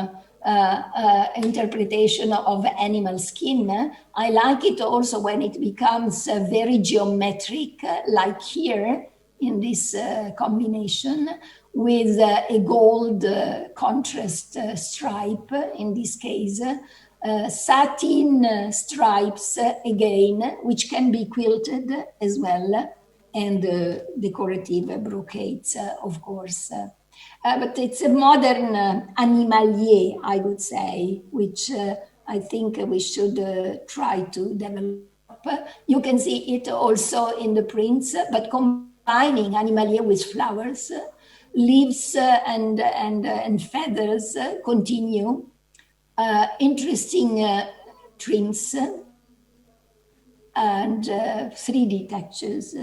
interpretation of animal skin. I like it also when it becomes very geometric, like here in this combination, with a gold contrast stripe in this case. Satin stripes again, which can be quilted as well, and decorative brocades, of course. But it's a modern animalier, I would say, which I think we should try to develop. You can see it also in the prints, but combining animalier with flowers, leaves and feathers continue. Interesting trims and 3D textures.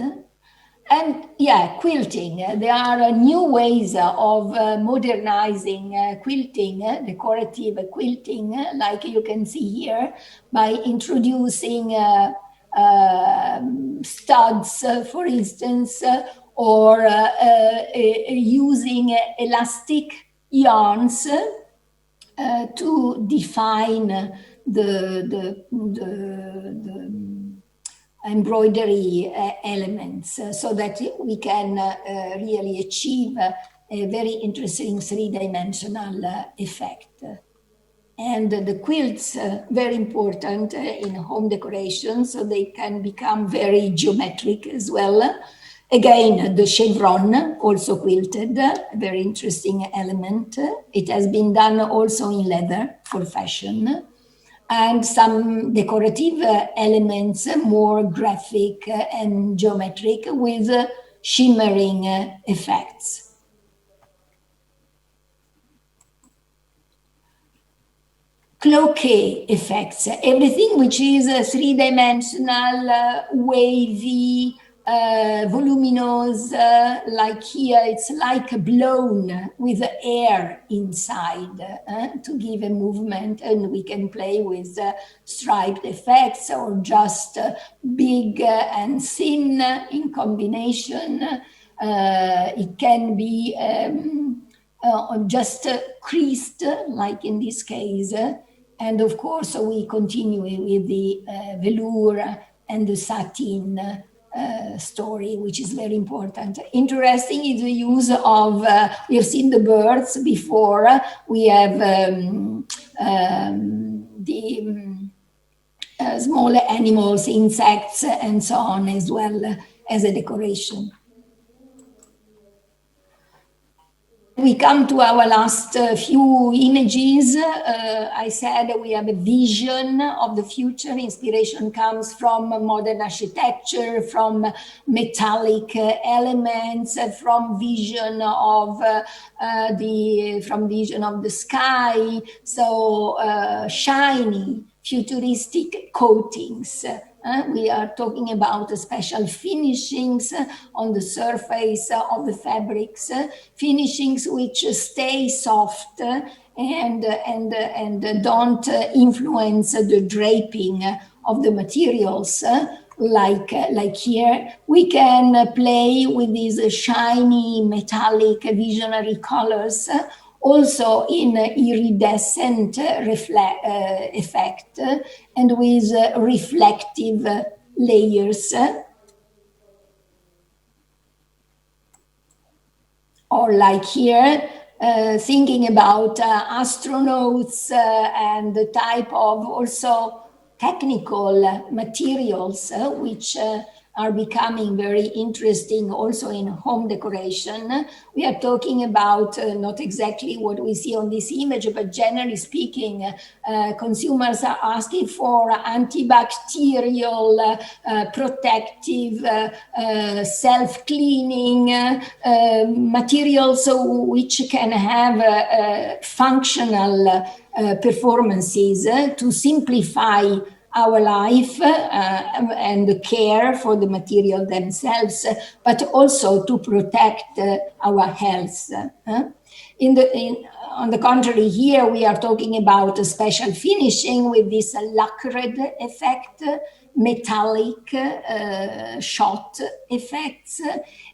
And yeah, quilting. There are new ways of modernizing quilting, decorative quilting, like you can see here, by introducing studs, for instance, or using elastic yarns to define the embroidery elements, so that we can really achieve a very interesting three-dimensional effect. And the quilts, very important in home decoration, so they can become very geometric as well. Again, the chevron, also quilted, a very interesting element. It has been done also in leather for fashion. And some decorative elements, more graphic and geometric, with shimmering effects. Cloquet effects, everything which is three-dimensional, wavy, voluminous, like here, it's like blown with air inside to give a movement, and we can play with striped effects or just big and thin in combination. It can be just creased, like in this case. And of course, we continue with the velour and the satin story, which is very important. Interesting is the use of, we have seen the birds before, we have the small animals, insects, and so on as well as a decoration. We come to our last few images. I said we have a vision of the future. Inspiration comes from modern architecture, from metallic elements, from vision of the sky. So shiny, futuristic coatings. We are talking about special finishings on the surface of the fabrics, finishings which stay soft and don't influence the draping of the materials. Like here, we can play with these shiny metallic visionary colors, also in iridescent effect and with reflective layers. Or like here, thinking about astronauts and the type of also technical materials which are becoming very interesting also in home decoration. We are talking about not exactly what we see on this image, but generally speaking, consumers are asking for antibacterial, protective, self-cleaning materials which can have functional performances to simplify our life and care for the material themselves, but also to protect our health. On the contrary, here we are talking about a special finishing with this lacquered effect, metallic shot effects.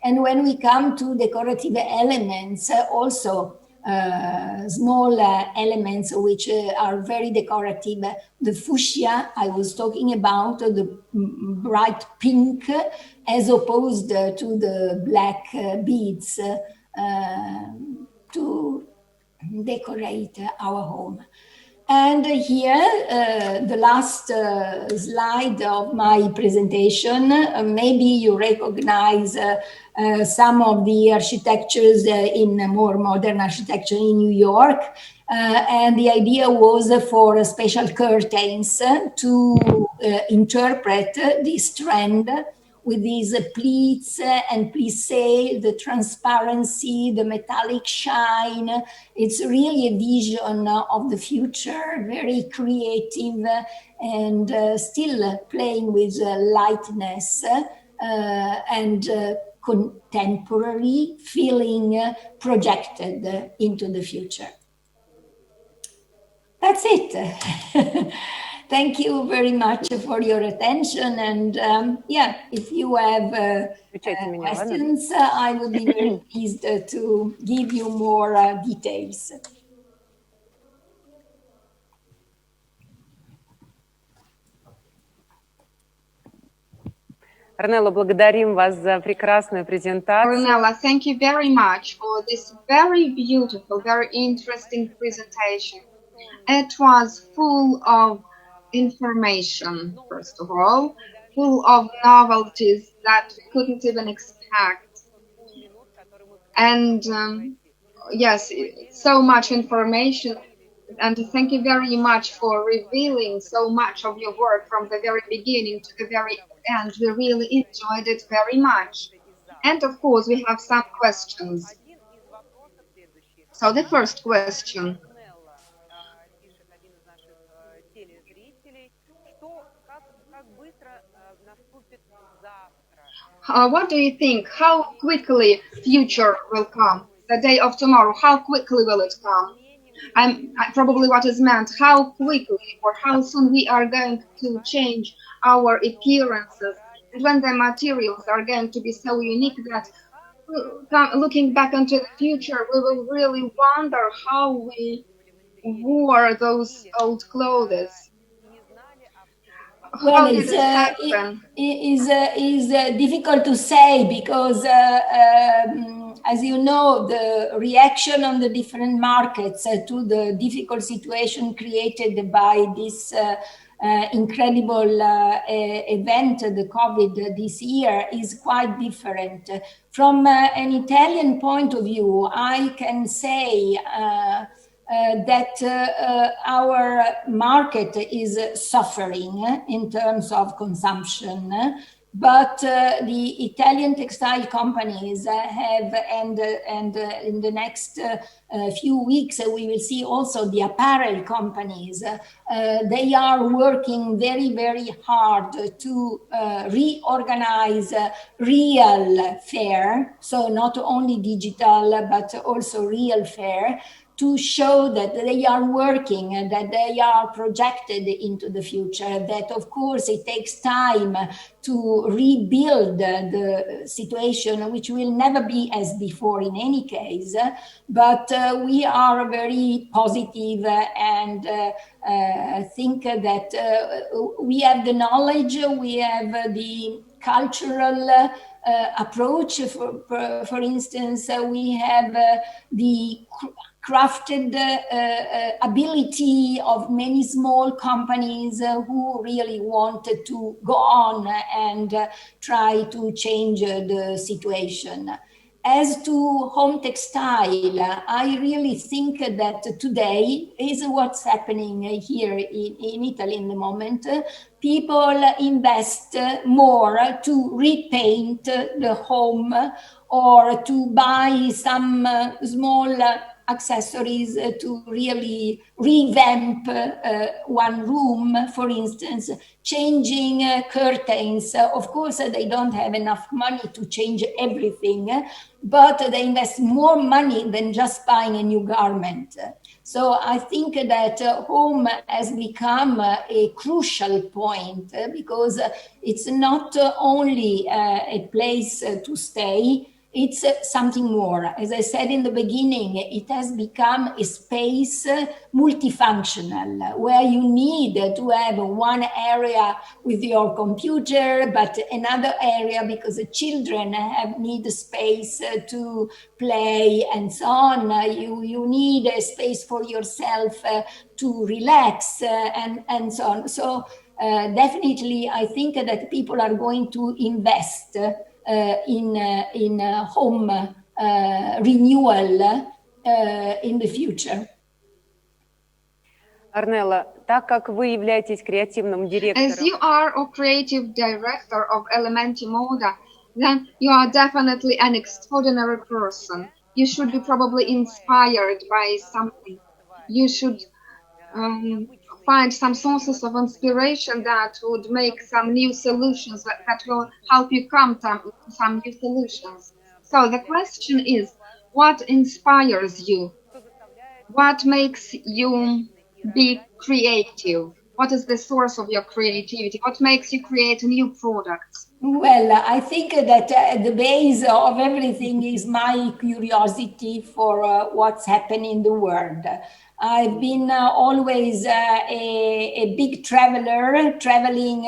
And when we come to decorative elements, also small elements which are very decorative. The fuchsia I was talking about, the bright pink, as opposed to the black beads to decorate our home. And here, the last slide of my presentation, maybe you recognize some of the architectures in more modern architecture in New York. And the idea was for special curtains to interpret this trend with these pleats and plissé, the transparency, the metallic shine. It's really a vision of the future, very creative and still playing with lightness and contemporary feeling projected into the future. That's it. Thank you very much for your attention. And yeah, if you have questions, I would be very pleased to give you more details. Ornella, благодарим вас за прекрасную презентацию. Ornella, thank you very much for this very beautiful, very interesting presentation. It was full of information, first of all, full of novelties that we couldn't even expect. And yes, so much information. And thank you very much for revealing so much of your work from the very beginning to the very end. We really enjoyed it very much. And of course, we have some questions. So the first question. What do you think? How quickly future will come? The day of tomorrow, how quickly will it come? Probably what is meant, how quickly or how soon we are going to change our appearances, and when the materials are going to be so unique that looking back into the future, we will really wonder how we wore those old clothes. Well, it is difficult to say because, as you know, the reaction on the different markets to the difficult situation created by this incredible event, the COVID this year, is quite different. From an Italian point of view, I can say that our market is suffering in terms of consumption, but the Italian textile companies have, and in the next few weeks we will see also the apparel companies, they are working very, very hard to reorganize real fair, so not only digital but also real fair, to show that they are working and that they are projected into the future, that of course it takes time to rebuild the situation, which will never be as before in any case, but we are very positive and think that we have the knowledge, we have the cultural approach. For instance, we have the crafted ability of many small companies who really wanted to go on and try to change the situation. As to home textile, I really think that today is what's happening here in Italy in the moment. People invest more to repaint the home or to buy some small accessories to really revamp one room, for instance, changing curtains. Of course, they don't have enough money to change everything, but they invest more money than just buying a new garment. So I think that home has become a crucial point because it's not only a place to stay, it's something more. As I said in the beginning, it has become a space multifunctional where you need to have one area with your computer, but another area because the children need space to play and so on. You need a space for yourself to relax and so on. So definitely, I think that people are going to invest in home renewal in the future. Ornella, так как вы являетесь креативным директором... As you are a creative director of Elementi Moda, then you are definitely an extraordinary person. You should be probably inspired by something. You should find some sources of inspiration that would make some new solutions that will help you come to some new solutions. So the question is, what inspires you? What makes you be creative? What is the source of your creativity? What makes you create new products? Well, I think that at the base of everything is my curiosity for what's happening in the world. I've been always a big traveler, traveling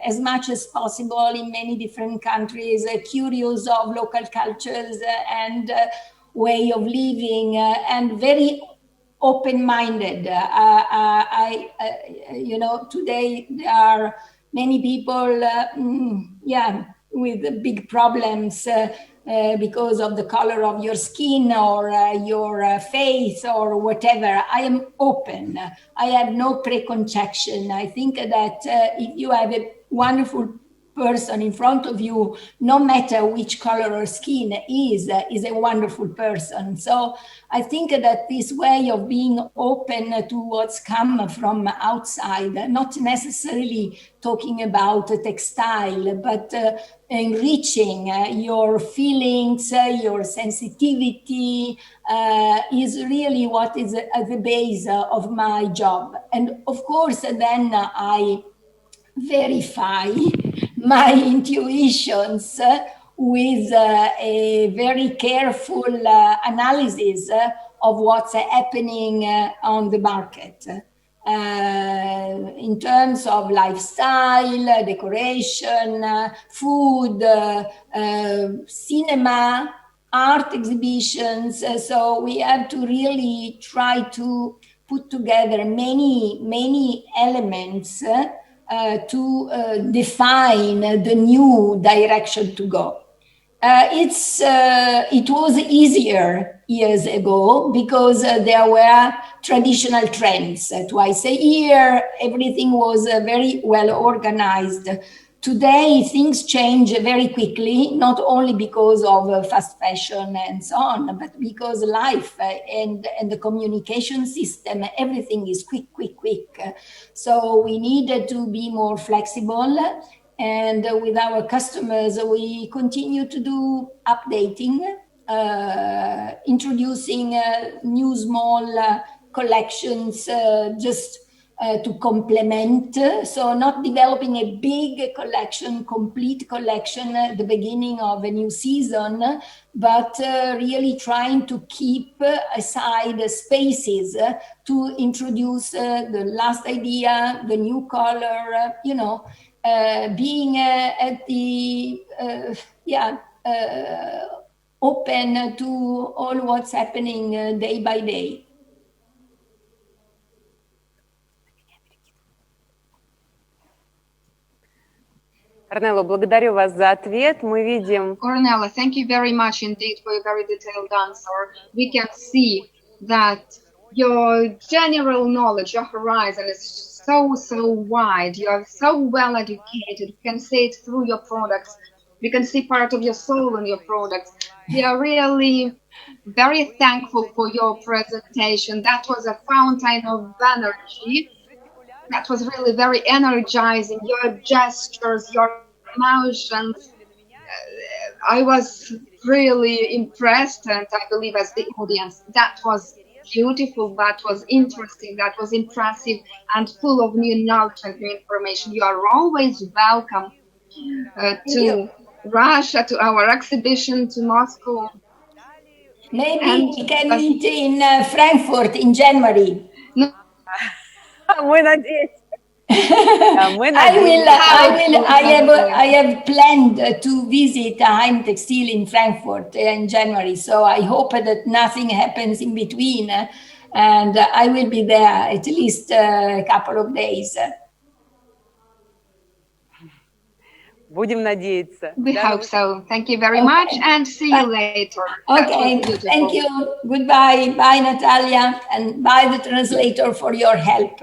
as much as possible in many different countries, curious of local cultures and way of living, and very open-minded. You know, today there are many people, with big problems because of the color of your skin or your face or whatever. I am open. I have no preconception. I think that if you have a wonderful person in front of you, no matter which color or skin is a wonderful person. So I think that this way of being open to what's come from outside, not necessarily talking about textile, but enriching your feelings, your sensitivity, is really what is at the base of my job. And of course, then I verify my intuitions with a very careful analysis of what's happening on the market in terms of lifestyle, decoration, food, cinema, art exhibitions. So we have to really try to put together many elements to define the new direction to go. It was easier years ago because there were traditional trends. Twice a year, everything was very well organized. Today, things change very quickly, not only because of fast fashion and so on, but because life and the communication system, everything is quick. So we needed to be more flexible. And with our customers, we continue to do updating, introducing new small collections just to complement. So not developing a big collection, complete collection at the beginning of a new season, but really trying to keep aside spaces to introduce the last idea, the new color, being at the open to all what's happening day by day. Орнелла, благодарю вас за ответ. Мы видим... Ornella, thank you very much indeed for your very detailed answer. We can see that your general knowledge, your horizon is so wide. You are so well educated. You can see it through your products. You can see part of your soul in your products. We are really very thankful for your presentation. That was a fountain of energy. That was really very energizing. Your gestures, your emotions. I was really impressed, and I believe as the audience, that was beautiful, that was interesting, that was impressive, and full of new knowledge and new information. You are always welcome to Russia, to our exhibition, to Moscow. Maybe we can meet in Frankfurt in January. No, Мы надеемся. I have planned to visit Heim Textil in Frankfurt in January, so I hope that nothing happens in between, and I will be there at least a couple of days. Будем надеяться. We hope so. Thank you very much, and see you later. Okay, thank you. Goodbye. Bye, Natalia, and bye, the translator, for your help.